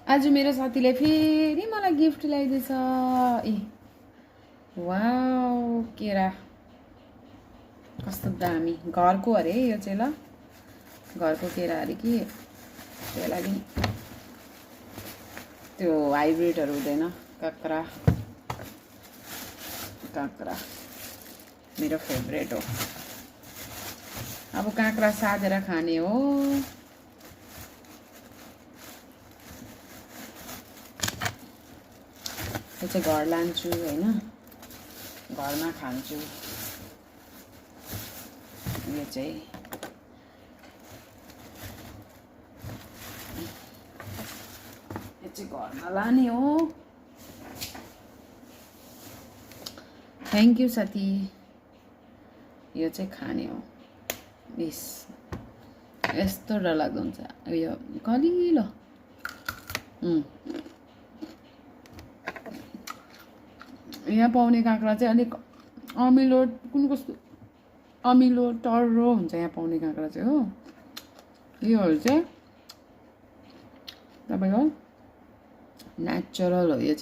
आज मेरो साथीले फेरि मलाई गिफ्ट ल्याइदिएछ। ए वाउ, केरा कस्तो दामी, घरको अरे यो चाहिँ ल, घरको केरा अरे कि, त्यही लागि त्यो हाइब्रिडहरू हुँदैन। काँक्रा काँक्रा मेरो फेभरेट हो। अब काँक्रा साधेर खाने हो। यो चाहिँ घर लान्छु होइन, घरमा खान्छु। यो चाहिँ घरमा लाने हो। थ्याङ्क यू साथी। यो चाहिँ खाने हो। इस यस्तो डरलाग्दो हुन्छ यो कलिलो। यहाँ पाउने काँक्रा चाहिँ अलिक अमिलो, कुन कस्तो अमिलो टर्रो हुन्छ यहाँ पाउने काँक्रा चाहिँ हो। योहरू चाहिँ तपाईँको नेचुरल हो। यो